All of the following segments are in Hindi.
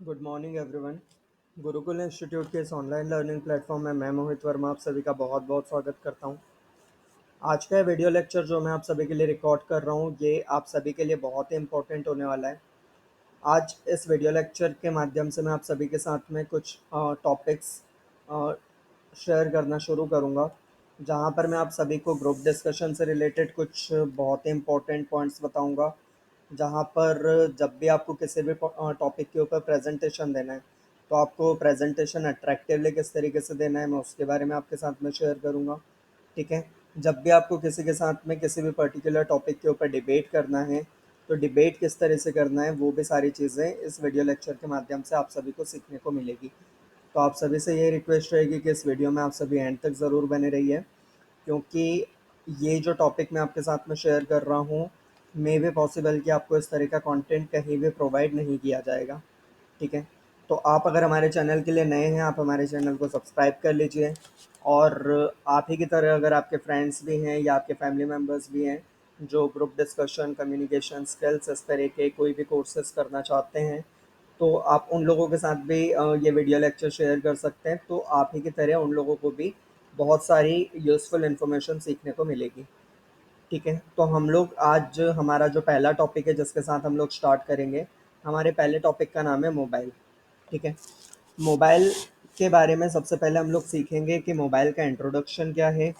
Good morning everyone. Gurukul institute के इस ऑनलाइन लर्निंग प्लेटफॉर्म में मैं मोहित वर्मा आप सभी का बहुत बहुत स्वागत करता हूं। आज का ये वीडियो लेक्चर जो मैं आप सभी के लिए रिकॉर्ड कर रहा हूं, ये आप सभी के लिए बहुत ही इम्पोर्टेंट होने वाला है। आज इस वीडियो लेक्चर के माध्यम से मैं आप सभी के साथ में कुछ टॉपिक्स शेयर करना शुरू करूंगा, जहां पर मैं आप सभी को ग्रुप डिस्कशन से रिलेटेड कुछ बहुत ही इम्पोर्टेंट पॉइंट्स बताऊंगा। जहाँ पर जब भी आपको किसी भी टॉपिक के ऊपर प्रेजेंटेशन देना है, तो आपको प्रेजेंटेशन अट्रैक्टिवली किस तरीके से देना है, मैं उसके बारे में आपके साथ में शेयर करूँगा। ठीक है। जब भी आपको किसी के साथ में किसी भी पर्टिकुलर टॉपिक के ऊपर डिबेट करना है, तो डिबेट किस तरह से करना है, वो भी सारी चीज़ें इस वीडियो लेक्चर के माध्यम से आप सभी को सीखने को मिलेगी। तो आप सभी से ये रिक्वेस्ट रहेगी कि इस वीडियो में आप सभी एंड तक ज़रूर बने रहिए, क्योंकि ये जो टॉपिक मैं आपके साथ में शेयर कर रहा हूँ, मे भी पॉसिबल कि आपको इस तरह का कंटेंट कहीं भी प्रोवाइड नहीं किया जाएगा। ठीक है। तो आप अगर हमारे चैनल के लिए नए हैं, आप हमारे चैनल को सब्सक्राइब कर लीजिए। और आप ही की तरह अगर आपके फ्रेंड्स भी हैं या आपके फैमिली मेम्बर्स भी हैं जो ग्रुप डिस्कशन, कम्युनिकेशन स्किल्स, इस तरह के कोई भी कोर्सेज करना चाहते हैं, तो आप उन लोगों के साथ भी ये वीडियो लेक्चर शेयर कर सकते हैं। तो आप ही की तरह उन लोगों को भी बहुत सारी यूज़फुल इन्फॉर्मेशन सीखने को मिलेगी। ठीक है। तो हम लोग आज हमारा जो पहला टॉपिक है जिसके साथ हम लोग स्टार्ट करेंगे, हमारे पहले टॉपिक का नाम है मोबाइल। ठीक है। मोबाइल के बारे में सबसे पहले हम लोग सीखेंगे कि मोबाइल का इंट्रोडक्शन क्या है।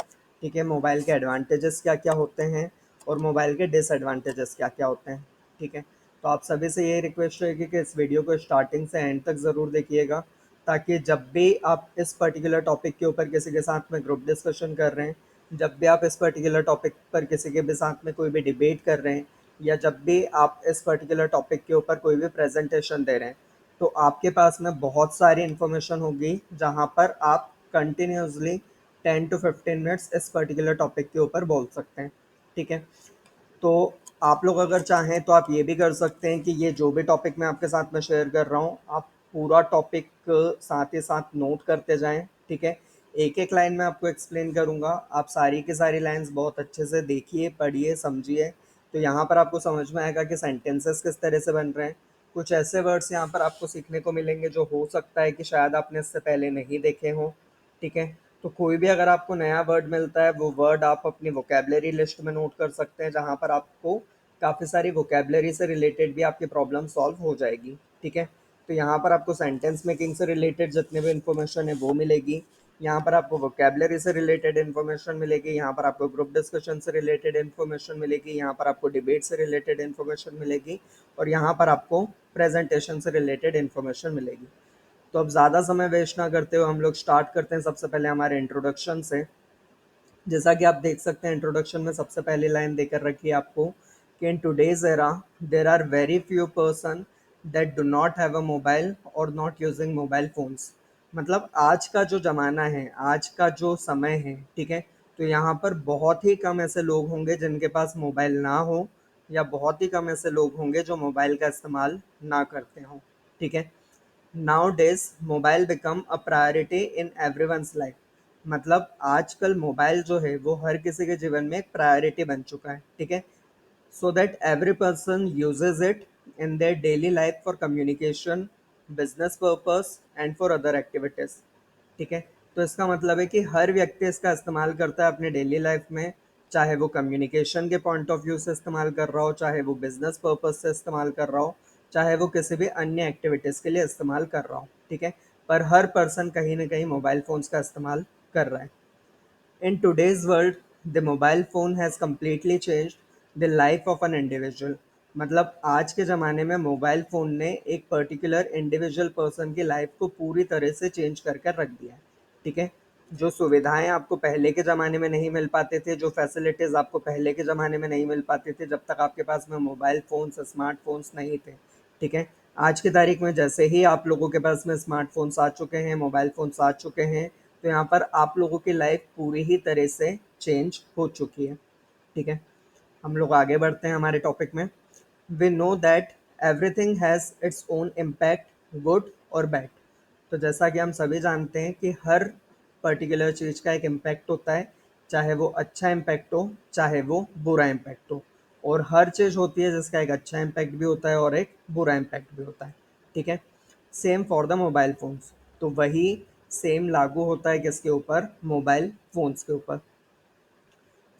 ठीक है। मोबाइल के एडवांटेजेस क्या क्या होते हैं और मोबाइल के डिसएडवांटेजेस क्या क्या होते हैं। ठीक है। तो आप सभी से ये रिक्वेस्ट रहेगी कि इस वीडियो को स्टार्टिंग से एंड तक ज़रूर देखिएगा, ताकि जब भी आप इस पर्टिकुलर टॉपिक के ऊपर किसी के साथ में ग्रुप डिस्कशन कर रहे हैं, जब भी आप इस पर्टिकुलर टॉपिक पर किसी के भी साथ में कोई भी डिबेट कर रहे हैं, या जब भी आप इस पर्टिकुलर टॉपिक के ऊपर कोई भी प्रेजेंटेशन दे रहे हैं, तो आपके पास में बहुत सारी इन्फॉर्मेशन होगी जहाँ पर आप कंटिन्यूसली 10 to 15 मिनट्स इस पर्टिकुलर टॉपिक के ऊपर बोल सकते हैं। ठीक है। तो आप लोग अगर चाहें तो आप ये भी कर सकते हैं कि ये जो भी टॉपिक मैं आपके साथ में शेयर कर रहा हूँ, आप पूरा टॉपिक साथ ही साथ नोट करते जाएं। ठीक है। एक एक लाइन में आपको एक्सप्लेन करूँगा, आप सारी की सारी लाइंस बहुत अच्छे से देखिए, पढ़िए, समझिए। तो यहाँ पर आपको समझ में आएगा कि सेंटेंसेस किस तरह से बन रहे हैं। कुछ ऐसे वर्ड्स यहाँ पर आपको सीखने को मिलेंगे जो हो सकता है कि शायद आपने इससे पहले नहीं देखे हों। ठीक है। तो कोई भी अगर आपको नया वर्ड मिलता है, वो वर्ड आप अपनी वोकेबलरी लिस्ट में नोट कर सकते हैं, जहाँ पर आपको काफ़ी सारी वोकेबलरी से रिलेटेड भी आपकी प्रॉब्लम सॉल्व हो जाएगी। ठीक है। तो यहाँ पर आपको सेंटेंस मेकिंग से रिलेटेड जितने भी इन्फॉर्मेशन है वो मिलेगी। यहाँ पर आपको वोकेबलरी से रिलेटेड इन्फॉर्मेशन मिलेगी। यहाँ पर आपको ग्रुप डिस्कशन से रिलेटेड इन्फॉर्मेशन मिलेगी। यहाँ पर आपको डिबेट से रिलेटेड इन्फॉर्मेशन मिलेगी। और यहाँ पर आपको प्रेजेंटेशन से रिलेटेड इन्फॉर्मेशन मिलेगी। तो अब ज़्यादा समय वेस्ट ना करते हुए हम लोग स्टार्ट करते हैं सबसे पहले हमारे इंट्रोडक्शन से। जैसा कि आप देख सकते हैं, इंट्रोडक्शन में सबसे पहली लाइन देकर रखी है आपको कि in today's era there are very few person that do not have a mobile और नॉट यूजिंग मोबाइल फोन्स। मतलब आज का जो ज़माना है, आज का जो समय है, ठीक है, तो यहाँ पर बहुत ही कम ऐसे लोग होंगे जिनके पास मोबाइल ना हो, या बहुत ही कम ऐसे लोग होंगे जो मोबाइल का इस्तेमाल ना करते हों। ठीक है। Now days mobile become a priority in everyone's life. मतलब आजकल मोबाइल जो है वो हर किसी के जीवन में एक प्रायोरिटी बन चुका है। ठीक है। So that every person uses it in their daily life for communication, business purpose and for other activities. ठीक है। तो इसका मतलब है कि हर व्यक्ति इसका इस्तेमाल करता है अपने डेली लाइफ में, चाहे वो कम्युनिकेशन के पॉइंट ऑफ व्यू से इस्तेमाल कर रहा हो, चाहे वो बिजनेस पर्पज से इस्तेमाल कर रहा हो, चाहे वो किसी भी अन्य एक्टिविटीज़ के लिए इस्तेमाल कर रहा हो। ठीक है। पर हर पर्सन कहीं ना कहीं मोबाइल फ़ोन्स का इस्तेमाल कर रहा है। In today's world, the mobile phone has completely changed the life of an individual। मतलब आज के ज़माने में मोबाइल फ़ोन ने एक पर्टिकुलर इंडिविजुअल पर्सन की लाइफ को पूरी तरह से चेंज कर कर रख दिया है। ठीक है। जो सुविधाएं आपको पहले के ज़माने में नहीं मिल पाते थे, जो फैसिलिटीज़ आपको पहले के ज़माने में नहीं मिल पाते थे, जब तक आपके पास में मोबाइल फ़ोन्स, स्मार्टफोन्स नहीं थे। ठीक है। आज की तारीख में जैसे ही आप लोगों के पास में स्मार्टफोन्स आ चुके हैं, मोबाइल फ़ोन्स आ चुके हैं, तो यहाँ पर आप लोगों की लाइफ पूरी ही तरह से चेंज हो चुकी है। ठीक है। हम लोग आगे बढ़ते हैं हमारे टॉपिक में। We know that everything has its own impact, good और बैड। तो जैसा कि हम सभी जानते हैं कि हर पर्टिकुलर चीज़ का एक इम्पैक्ट होता है, चाहे वो अच्छा इम्पैक्ट हो, चाहे वो बुरा इम्पैक्ट हो। और हर चीज़ होती है जिसका एक अच्छा इम्पैक्ट भी होता है और एक बुरा इम्पैक्ट भी होता है। ठीक है। Same for the mobile phones. तो वही सेम लागू होता है किसके ऊपर? मोबाइल फ़ोन्स के ऊपर।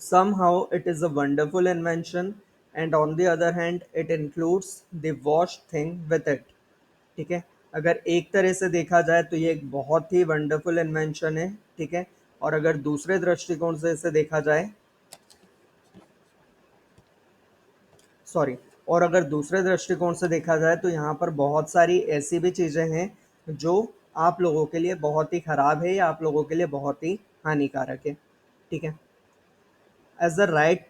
Somehow it is a wonderful invention, and on the other hand it includes the worst thing with it। ठीक है, अगर एक तरह से देखा जाए तो ये एक बहुत ही वंडरफुल इन्वेंशन है। ठीक है, और अगर दूसरे दृष्टिकोण से इसे देखा जाए, सॉरी, और अगर दूसरे दृष्टिकोण से देखा जाए तो यहाँ पर बहुत सारी ऐसी भी चीज़ें हैं जो आप लोगों के लिए बहुत ही ख़राब है या आप लोगों के लिए बहुत ही हानिकारक है। ठीक है, as a right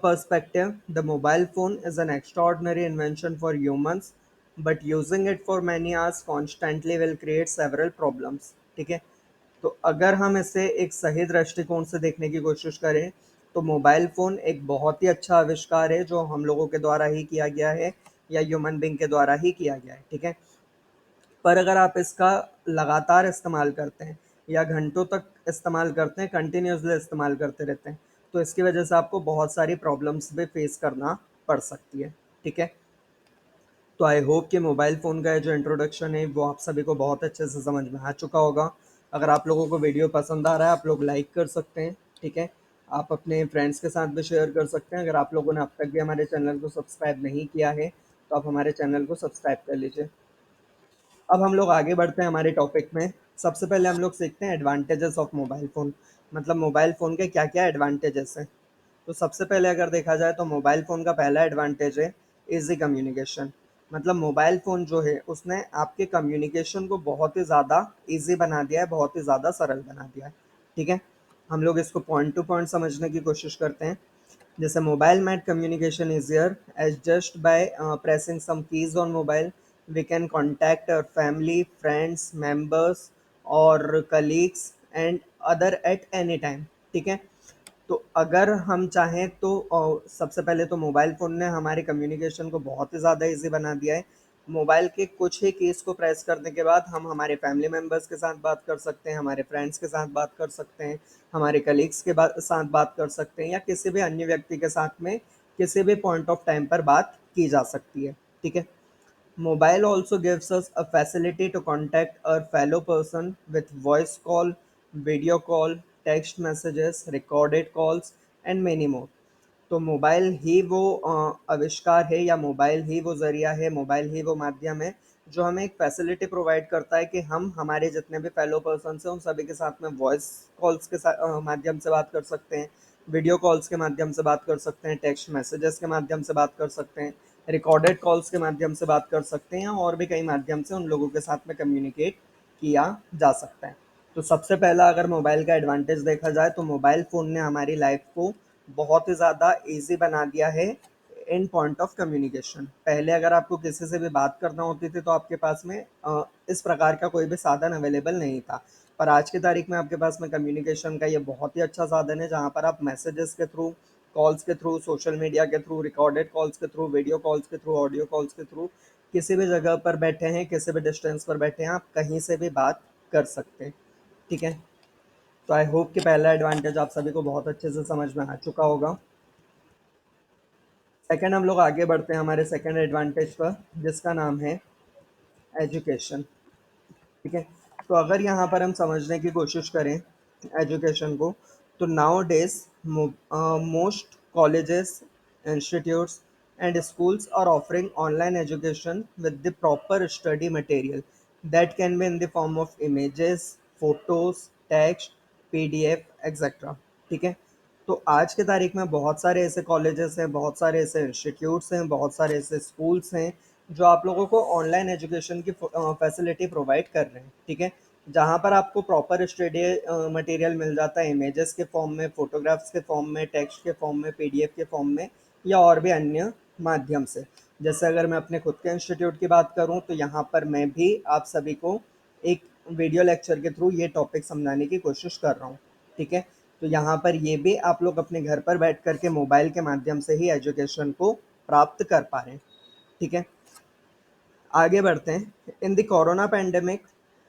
perspective, the mobile phone is an extraordinary invention for humans, but using it for many hours constantly will create several problems। ठीक है, तो अगर हम इसे एक सही दृष्टिकोण से देखने की कोशिश करें तो मोबाइल फ़ोन एक बहुत ही अच्छा आविष्कार है जो हम लोगों के द्वारा ही किया गया है या ह्यूमन बींग के द्वारा ही किया गया है। ठीक है, पर अगर आप इसका लगातार इस्तेमाल करते हैं या घंटों तक इस्तेमाल करते हैं, कंटिन्यूसली इस्तेमाल करते रहते हैं, तो इसकी वजह से आपको बहुत सारी प्रॉब्लम्स भी फेस करना पड़ सकती है। ठीक है, तो आई होप कि मोबाइल फ़ोन का जो इंट्रोडक्शन है वो आप सभी को बहुत अच्छे से समझ में आ चुका होगा। अगर आप लोगों को वीडियो पसंद आ रहा है आप लोग लाइक कर सकते हैं। ठीक है, आप अपने फ्रेंड्स के साथ भी शेयर कर सकते हैं। अगर आप लोगों ने अब तक भी हमारे चैनल को सब्सक्राइब नहीं किया है तो आप हमारे चैनल को सब्सक्राइब कर लीजिए। अब हम लोग आगे बढ़ते हैं हमारे टॉपिक में। सबसे पहले हम लोग सीखते हैं एडवांटेजेस ऑफ मोबाइल फ़ोन, मतलब मोबाइल फ़ोन के क्या क्या एडवांटेजेस हैं। तो सबसे पहले अगर देखा जाए तो मोबाइल फ़ोन का पहला एडवांटेज है इजी कम्युनिकेशन। मतलब मोबाइल फ़ोन जो है उसने आपके कम्युनिकेशन को बहुत ही ज़्यादा इजी बना दिया है, बहुत ही ज़्यादा सरल बना दिया है। ठीक है, हम लोग इसको पॉइंट टू पॉइंट समझने की कोशिश करते हैं। जैसे mobile made communication easier as just by pressing some keys on mobile we can contact our family, friends, members or colleagues and other at any time। ठीक है, तो अगर हम चाहें तो सबसे पहले तो मोबाइल फ़ोन ने हमारे कम्युनिकेशन को बहुत ही ज़्यादा इजी बना दिया है। मोबाइल के कुछ ही कीज़ को प्रेस करने के बाद हम हमारे फैमिली मेम्बर्स के साथ बात कर सकते हैं, हमारे फ्रेंड्स के साथ बात कर सकते हैं, हमारे कलीग्स के साथ बात कर सकते हैं या किसी भी अन्य व्यक्ति के साथ में किसी भी पॉइंट ऑफ टाइम पर बात की जा सकती है। ठीक है, Mobile also gives us a facility to contact our fellow person with voice call, video call, text messages, recorded calls and many more। तो मोबाइल ही वो आविष्कार है या मोबाइल ही वो ज़रिया है, मोबाइल ही वो माध्यम है जो हमें एक फैसिलिटी प्रोवाइड करता है कि हम हमारे जितने भी फेलो पर्सन्स हैं उन सभी के साथ में वॉइस कॉल्स के माध्यम से बात कर सकते हैं, वीडियो कॉल्स के माध्यम से बात कर सकते हैं, टेक्स्ट मैसेजेस के माध्यम से बात कर सकते हैं, रिकॉर्डेड कॉल्स के माध्यम से बात कर सकते हैं और भी कई माध्यम से उन लोगों के साथ में कम्युनिकेट किया जा सकता है। तो सबसे पहला अगर मोबाइल का एडवांटेज देखा जाए तो मोबाइल फ़ोन ने हमारी लाइफ को बहुत ही ज़्यादा ईज़ी बना दिया है इन पॉइंट ऑफ कम्युनिकेशन। पहले अगर आपको किसी से भी बात करना होती थी तो आपके पास में इस प्रकार का कोई भी साधन अवेलेबल नहीं था। पर आज की तारीख में आपके पास में कम्युनिकेशन का ये बहुत ही अच्छा साधन है जहाँ पर आप मैसेजेस के थ्रू, कॉल्स के थ्रू, सोशल मीडिया के थ्रू, रिकॉर्डेड कॉल्स के थ्रू, वीडियो कॉल्स के थ्रू, ऑडियो कॉल्स के थ्रू किसी भी जगह पर बैठे हैं, किसी भी डिस्टेंस पर बैठे हैं, आप कहीं से भी बात कर सकते हैं। ठीक है, तो आई होप कि पहला एडवांटेज आप सभी को बहुत अच्छे से समझ में आ चुका होगा। सेकंड हम लोग आगे बढ़ते हैं हमारे सेकंड एडवांटेज पर जिसका नाम है एजुकेशन। ठीक है, तो अगर यहाँ पर हम समझने की कोशिश करें एजुकेशन को तो now days most colleges, institutes and schools are offering online education with the proper study material that can be in the form of images, photos, text, PDF, etc। ठीक है, तो आज की तारीख में बहुत सारे ऐसे कॉलेजेस हैं, बहुत सारे ऐसे इंस्टीट्यूट्स हैं, बहुत सारे ऐसे स्कूल्स हैं जो आप लोगों को ऑनलाइन एजुकेशन की फैसिलिटी प्रोवाइड कर रहे हैं। ठीक है, जहाँ पर आपको प्रॉपर स्टडी मटेरियल मिल जाता है इमेजेस के फॉर्म में, फोटोग्राफ्स के फॉर्म में, टेक्स्ट के फॉर्म में, पीडीएफ के फॉर्म में या और भी अन्य माध्यम से। जैसे अगर मैं अपने खुद के इंस्टीट्यूट की बात करूँ तो यहाँ पर मैं भी आप सभी को एक वीडियो लेक्चर के थ्रू ये टॉपिक समझाने की कोशिश कर रहा हूँ। ठीक है, तो यहाँ पर ये भी आप लोग अपने घर पर बैठ कर के मोबाइल के माध्यम से ही एजुकेशन को प्राप्त कर पा रहे हैं। ठीक है, आगे बढ़ते हैं। In the corona pandemic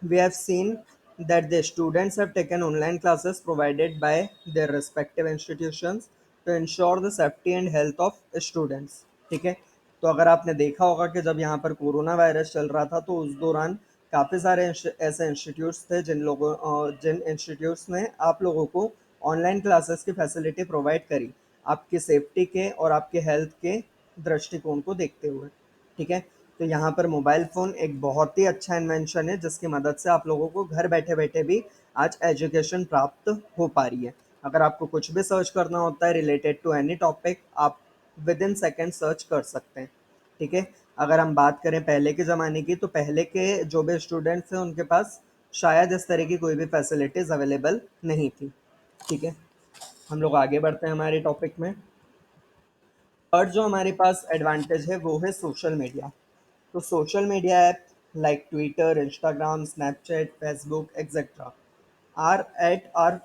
we have seen that the students have taken online classes provided by their respective institutions to ensure the safety and health of students. ठीक है, तो अगर आपने देखा होगा कि जब यहाँ पर कोरोना वायरस चल रहा था तो उस दौरान काफ़ी सारे ऐसे इंस्टीट्यूट्स थे जिन इंस्टीट्यूट्स ने आप लोगों को ऑनलाइन क्लासेस की फैसिलिटी प्रोवाइड करी, आपकी सेफ्टी के और आपके हेल्थ के दृष्टिकोण को देखते हुए। ठीक है, तो यहाँ पर मोबाइल फ़ोन एक बहुत ही अच्छा इन्वेंशन है जिसकी मदद से आप लोगों को घर बैठे बैठे भी आज एजुकेशन प्राप्त हो पा रही है। अगर आपको कुछ भी सर्च करना होता है रिलेटेड टू एनी टॉपिक, आप विद इन सेकेंड सर्च कर सकते हैं। ठीक है, अगर हम बात करें पहले के ज़माने की, तो पहले के जो भी स्टूडेंट्स थे उनके पास शायद इस तरह की कोई भी फैसिलिटीज़ अवेलेबल नहीं थी। ठीक है, हम लोग आगे बढ़ते हैं हमारे टॉपिक में। और जो हमारे पास एडवांटेज है वो है सोशल मीडिया। तो social media app like Twitter, Instagram, Snapchat, Facebook etcetera are at our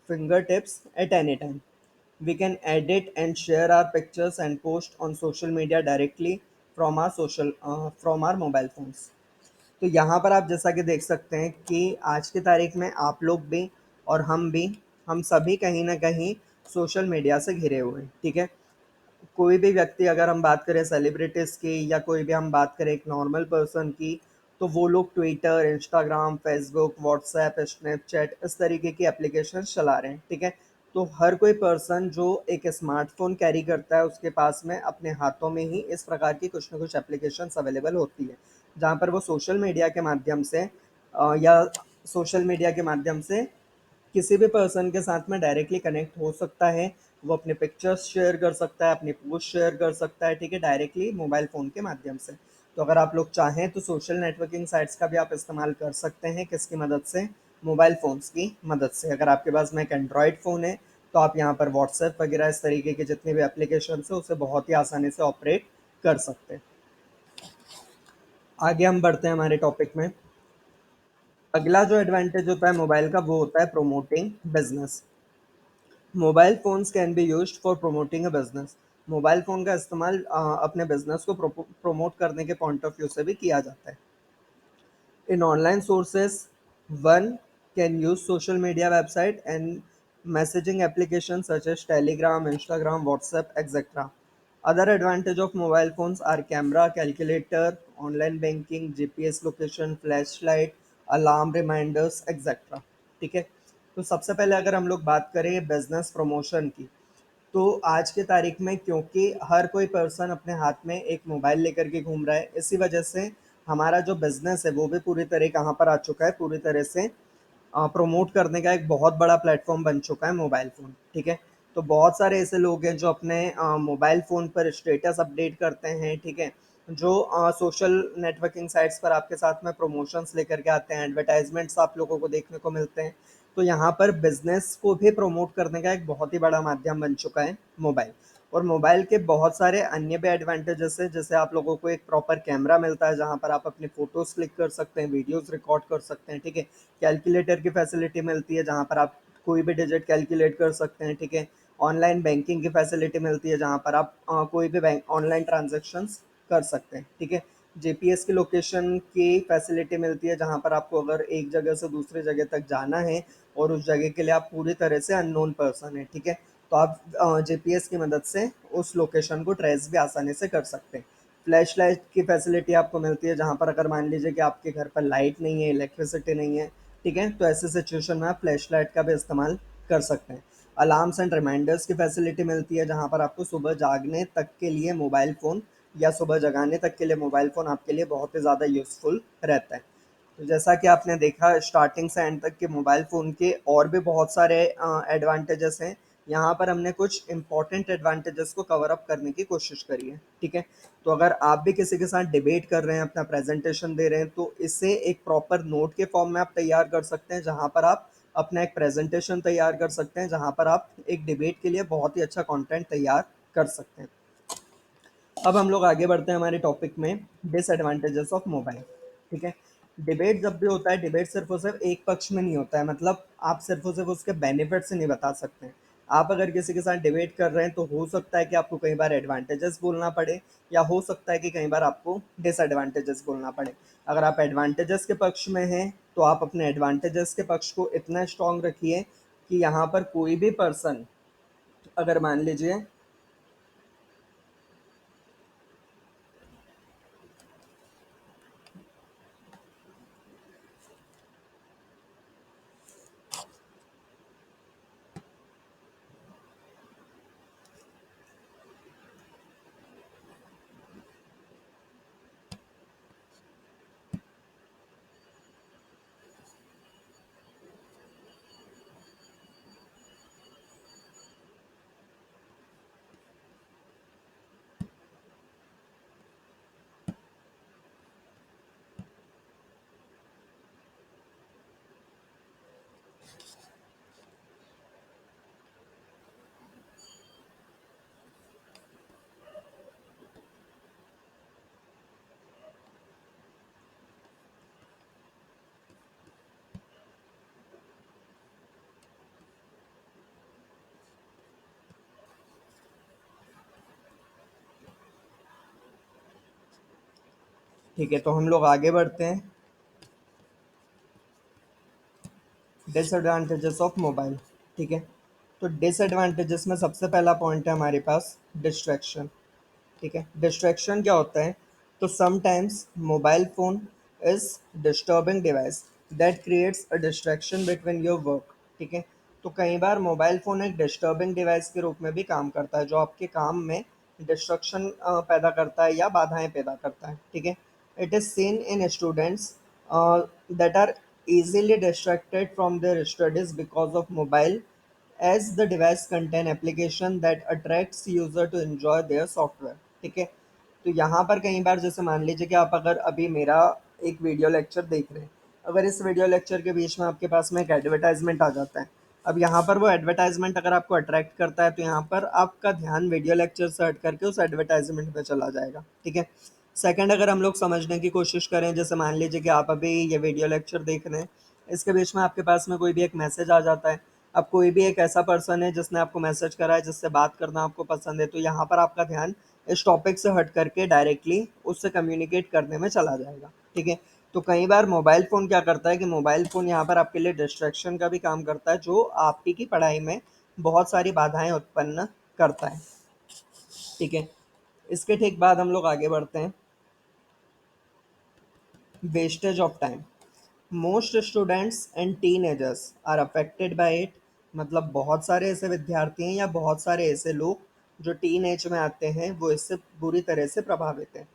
fingertips at any time. We can edit and share our pictures and post on social media directly from our mobile phones. तो यहाँ पर आप जैसा कि देख सकते हैं कि आज की तारीख में आप लोग भी और हम सभी कहीं ना कहीं सोशल मीडिया से घिरे हुए हैं। ठीक है, कोई भी व्यक्ति, अगर हम बात करें सेलिब्रिटीज़ की या कोई भी हम बात करें एक नॉर्मल पर्सन की, तो वो लोग Twitter, Instagram, Facebook, WhatsApp, Snapchat इस तरीके की एप्लीकेशन चला रहे हैं। ठीक है, तो हर कोई पर्सन जो एक स्मार्टफोन कैरी करता है उसके पास में अपने हाथों में ही इस प्रकार की कुछ ना कुछ एप्लीकेशंस अवेलेबल होती है, जहाँ पर वो सोशल मीडिया के माध्यम से या सोशल मीडिया के माध्यम से किसी भी पर्सन के साथ में डायरेक्टली कनेक्ट हो सकता है। वो अपने पिक्चर्स शेयर कर सकता है, अपनी पोस्ट शेयर कर सकता है। ठीक है, डायरेक्टली मोबाइल फ़ोन के माध्यम से। तो अगर आप लोग चाहें तो सोशल नेटवर्किंग साइट्स का भी आप इस्तेमाल कर सकते हैं, किसकी मदद से? मोबाइल फ़ोन्स की मदद से। अगर आपके पास में एक एंड्रॉयड फ़ोन है तो आप यहाँ पर व्हाट्सएप वगैरह इस तरीके के जितने भी एप्लीकेशंस है उसे बहुत ही आसानी से ऑपरेट कर सकते हैं। आगे हम बढ़ते हैं हमारे टॉपिक में। अगला जो एडवांटेज होता है मोबाइल का वो होता है promoting business. Mobile phones can be used for promoting a business. Mobile phone का इस्तेमाल अपने बिजनेस को प्रमोट करने के पॉइंट ऑफ व्यू से भी किया जाता है। In online sources, one can use social media website and messaging applications such as Telegram, Instagram, WhatsApp, etc. Other advantage of mobile phones are camera, calculator, online banking, GPS location, flashlight, alarm reminders, etc. ठीक है, तो सबसे पहले अगर हम लोग बात करें बिजनेस प्रमोशन की, तो आज की तारीख में क्योंकि हर कोई पर्सन अपने हाथ में एक मोबाइल लेकर के घूम रहा है, इसी वजह से हमारा जो बिज़नेस है वो भी पूरी तरह कहाँ पर आ चुका है, पूरी तरह से प्रमोट करने का एक बहुत बड़ा प्लेटफॉर्म बन चुका है मोबाइल फ़ोन। ठीक है, तो बहुत सारे ऐसे लोग हैं जो अपने मोबाइल फ़ोन पर स्टेटस अपडेट करते हैं। ठीक है, जो सोशल नेटवर्किंग साइट्स पर आपके साथ में प्रमोशंस लेकर के आते हैं, एडवर्टाइजमेंट्स आप लोगों को देखने को मिलते हैं। तो यहाँ पर बिजनेस को भी प्रमोट करने का एक बहुत ही बड़ा माध्यम बन चुका है मोबाइल। और मोबाइल के बहुत सारे अन्य भी एडवांटेजेस है, जैसे आप लोगों को एक प्रॉपर कैमरा मिलता है जहाँ पर आप अपनी फोटोज क्लिक कर सकते हैं, वीडियोस रिकॉर्ड कर सकते हैं। ठीक है, कैलकुलेटर की फैसिलिटी मिलती है जहाँ पर आप कोई भी डिजिट कैलकुलेट कर सकते हैं। ठीक है, ऑनलाइन बैंकिंग की फैसिलिटी मिलती है जहाँ पर आप कोई भी बैंक ऑनलाइन ट्रांजेक्शन्स कर सकते हैं। ठीक है, जीपीएस की लोकेशन की फैसिलिटी मिलती है जहाँ पर आपको अगर एक जगह से दूसरी जगह तक जाना है और उस जगह के लिए आप पूरी तरह से अननोन पर्सन है। ठीक है, तो आप जीपीएस की मदद से उस लोकेशन को ट्रेस भी आसानी से कर सकते हैं। फ्लैश लाइट की फैसिलिटी आपको मिलती है जहाँ पर अगर मान लीजिए कि आपके घर पर लाइट नहीं है, इलेक्ट्रिसिटी नहीं है, ठीक है, तो ऐसे सिचुएशन में आप फ्लैश लाइट का भी इस्तेमाल कर सकते हैं। अलार्म्स एंड रिमाइंडर्स की फैसिलिटी मिलती है जहाँ पर आपको सुबह जागने तक के लिए मोबाइल फ़ोन या सुबह जगाने तक के लिए मोबाइल फ़ोन आपके लिए बहुत ही ज़्यादा यूज़फुल रहता है। तो जैसा कि आपने देखा स्टार्टिंग से एंड तक के मोबाइल फ़ोन के और भी बहुत सारे एडवांटेजेस हैं। यहाँ पर हमने कुछ इम्पॉर्टेंट एडवांटेजेस को कवर अप करने की कोशिश करी है। ठीक है, तो अगर आप भी किसी के साथ डिबेट कर रहे हैं, अपना प्रेजेंटेशन दे रहे हैं, तो इसे एक प्रॉपर नोट के फॉर्म में आप तैयार कर सकते हैं जहाँ पर आप अपना एक प्रेजेंटेशन तैयार कर सकते हैं, जहाँ पर आप एक डिबेट के लिए बहुत ही अच्छा कंटेंट तैयार कर सकते हैं। अब हम लोग आगे बढ़ते हैं हमारे टॉपिक में, डिसएडवांटेजेस ऑफ मोबाइल। ठीक है, डिबेट जब भी होता है, डिबेट सिर्फ और सिर्फ एक पक्ष में नहीं होता है, मतलब आप सिर्फ और सिर्फ उसके बेनिफिट से नहीं बता सकते हैं। आप अगर किसी के साथ डिबेट कर रहे हैं तो हो सकता है कि आपको कई बार एडवांटेजेस बोलना पड़े, या हो सकता है कि कई बार आपको डिसएडवांटेजेस बोलना पड़े। अगर आप एडवांटेजेस के पक्ष में हैं तो आप अपने एडवांटेजेस के पक्ष को इतना स्ट्रांग रखिए कि यहाँ पर कोई भी पर्सन, अगर मान लीजिए ठीक है, तो हम लोग आगे बढ़ते हैं। Disadvantages of mobile. ठीक है, तो डिसएडवांटेजेस में सबसे पहला पॉइंट है हमारे पास डिस्ट्रैक्शन। ठीक है, डिस्ट्रैक्शन क्या होता है? तो sometimes mobile phone is disturbing device that creates a distraction between your work. ठीक है, तो कई बार मोबाइल फोन एक डिस्टर्बिंग डिवाइस के रूप में भी काम करता है, जो आपके काम में डिस्ट्रक्शन पैदा करता है या बाधाएं पैदा करता है। ठीक है, it is seen in students that are easily distracted from their studies because of mobile, as the device contain application that attracts user to enjoy their software। ठीक है, तो यहाँ पर कई बार जैसे मान लीजिए कि आप अगर अभी मेरा एक वीडियो लेक्चर देख रहे हैं, अगर इस वीडियो लेक्चर के बीच में आपके पास में एक एडवर्टाइजमेंट आ जाता है, अब यहाँ पर वो एडवर्टाइजमेंट अगर आपको अट्रैक्ट करता है तो यहाँ पर आपका ध्यान वीडियो लेक्चर से हट करके उस एडवर्टाइजमेंट पे चला जाएगा। ठीक है, सेकंड, अगर हम लोग समझने की कोशिश करें, जैसे मान लीजिए कि आप अभी ये वीडियो लेक्चर देख रहे हैं, इसके बीच में आपके पास में कोई भी एक मैसेज आ जाता है, अब कोई भी एक ऐसा पर्सन है जिसने आपको मैसेज करा है, जिससे बात करना आपको पसंद है, तो यहाँ पर आपका ध्यान इस टॉपिक से हट करके डायरेक्टली उससे कम्युनिकेट करने में चला जाएगा। ठीक है, तो कई बार मोबाइल फ़ोन क्या करता है कि मोबाइल फ़ोन यहाँ पर आपके लिए डिस्ट्रैक्शन का भी काम करता है, जो आपकी की पढ़ाई में बहुत सारी बाधाएं उत्पन्न करता है। ठीक है, इसके ठीक बाद हम लोग आगे बढ़ते हैं। Wastage of time. Most students and teenagers are affected by it. मतलब बहुत सारे ऐसे विद्यार्थी हैं या बहुत सारे ऐसे लोग जो टीन एज में आते हैं, वो इससे बुरी तरह से प्रभावित हैं।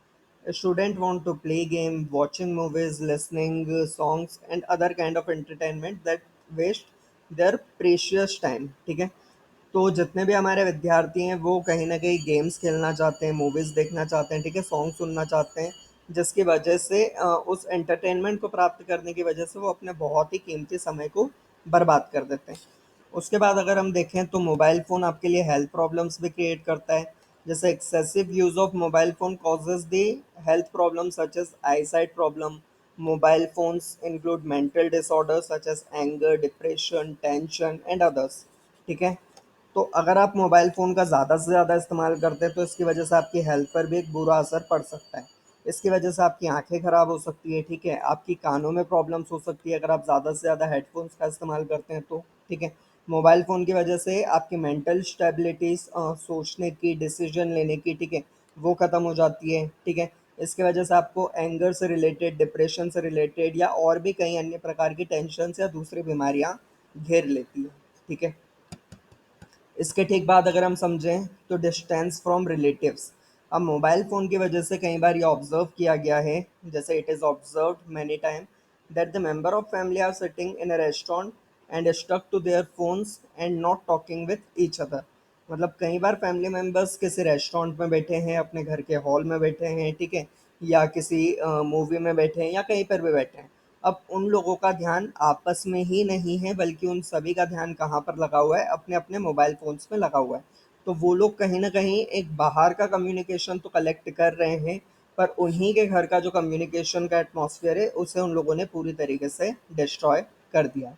Student want to play game, watching movies, listening songs and other kind of entertainment that waste their precious time. ठीक है, तो जितने भी हमारे विद्यार्थी हैं वो कहीं न कहीं गेम्स खेलना चाहते हैं, मूवीज़ देखना चाहते हैं, ठीक है, सॉन्ग सुनना चाहते हैं, जिसकी वजह से उस एंटरटेनमेंट को प्राप्त करने की वजह से वो अपने बहुत ही कीमती समय को बर्बाद कर देते हैं। उसके बाद अगर हम देखें तो मोबाइल फ़ोन आपके लिए हेल्थ प्रॉब्लम्स भी क्रिएट करता है। जैसे excessive use of mobile phone causes the health problems such as eyesight problem. Mobile phones include mental disorders such as anger, depression, tension and others. ठीक है, तो अगर आप मोबाइल फ़ोन का ज़्यादा से ज़्यादा इस्तेमाल करते हैं तो इसकी वजह से आपकी हेल्थ पर भी एक बुरा असर पड़ सकता है। इसकी वजह से आपकी आँखें ख़राब हो सकती है, ठीक है? आपकी कानों में प्रॉब्लम्स हो सकती है अगर आप ज़्यादा से ज़्यादा हेडफ़ोन्स का इस्तेमाल करते हैं तो, ठीक है? मोबाइल फ़ोन की वजह से आपकी मेंटल स्टेबिलिटीज़ सोचने की, डिसीज़न लेने की, ठीक है? वो ख़त्म हो जाती है, ठीक है? इसकी वजह से आपको एंगर से रिलेटेड, डिप्रेशन से रिलेटेड या और भी कई अन्य प्रकार की टेंशन्स या दूसरी बीमारियाँ घेर लेती हैं, ठीक है? इसके ठीक बाद अगर हम समझें तो डिस्टेंस फ्रॉम रिलेटिव्स। अब मोबाइल फ़ोन की वजह से कई बार ये ऑब्जर्व किया गया है, जैसे it is observed many time that the member of family are sitting in a restaurant and stuck to their phones and not talking with each other. मतलब कई बार फैमिली मेंबर्स किसी रेस्टोरेंट में बैठे हैं, अपने घर के हॉल में बैठे हैं, ठीक है, या किसी मूवी में बैठे हैं या कहीं पर भी बैठे हैं। अब उन लोगों का ध्यान आपस में ही नहीं है, बल्कि उन सभी का ध्यान कहाँ पर लगा हुआ है? अपने अपने मोबाइल फ़ोन्स में लगा हुआ है। तो वो लोग कहीं न कहीं एक बाहर का कम्युनिकेशन तो कलेक्ट कर रहे हैं, पर उन्हीं के घर का जो कम्युनिकेशन का एटमॉस्फेयर है, उसे उन लोगों ने पूरी तरीके से डिस्ट्रॉय कर दिया है।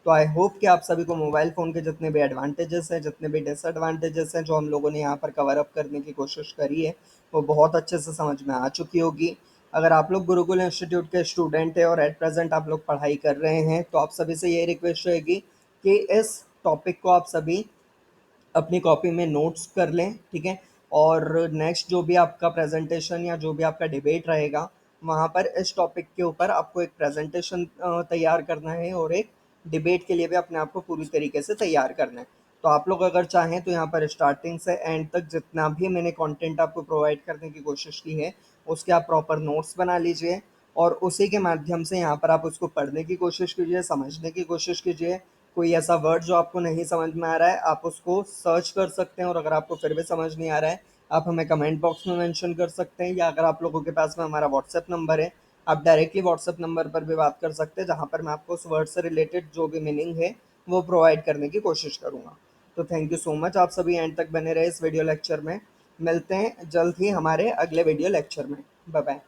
तो आई होप कि आप सभी को मोबाइल फ़ोन के जितने भी एडवांटेजेस हैं, जितने भी डिसएडवांटेजेस हैं, जो हम लोगों ने यहाँ पर कवर अप करने की कोशिश करी है, वो बहुत अच्छे से समझ में आ चुकी होगी। अगर आप लोग गुरुकुल इंस्टीट्यूट के स्टूडेंट हैं और एट प्रेज़ेंट आप लोग पढ़ाई कर रहे हैं, तो आप सभी से ये रिक्वेस्ट रहेगी कि इस टॉपिक को आप सभी अपनी कॉपी में नोट्स कर लें, ठीक है? और नेक्स्ट जो भी आपका प्रेजेंटेशन या जो भी आपका डिबेट रहेगा, वहाँ पर इस टॉपिक के ऊपर आपको एक प्रेजेंटेशन तैयार करना है और एक डिबेट के लिए भी अपने आप को पूरी तरीके से तैयार करना है। तो आप लोग अगर चाहें तो यहाँ पर स्टार्टिंग से एंड तक जितना भी मैंने कंटेंट आपको प्रोवाइड करने की कोशिश की है, उसके आप प्रॉपर नोट्स बना लीजिए और उसी के माध्यम से यहाँ पर आप उसको पढ़ने की कोशिश कीजिए, समझने की कोशिश कीजिए। कोई ऐसा वर्ड जो आपको नहीं समझ में आ रहा है, आप उसको सर्च कर सकते हैं और अगर आपको फिर भी समझ नहीं आ रहा है, आप हमें कमेंट बॉक्स में मेंशन कर सकते हैं या अगर आप लोगों के पास में हमारा व्हाट्सएप नंबर है, आप डायरेक्टली व्हाट्सएप नंबर पर भी बात कर सकते हैं, जहाँ पर मैं आपको उस वर्ड से रिलेटेड जो भी मीनिंग है, वो प्रोवाइड करने की कोशिश करूँगा। तो थैंक यू सो मच, आप सभी एंड तक बने रहे इस वीडियो लेक्चर में। मिलते हैं जल्द ही हमारे अगले वीडियो लेक्चर में। Bye bye.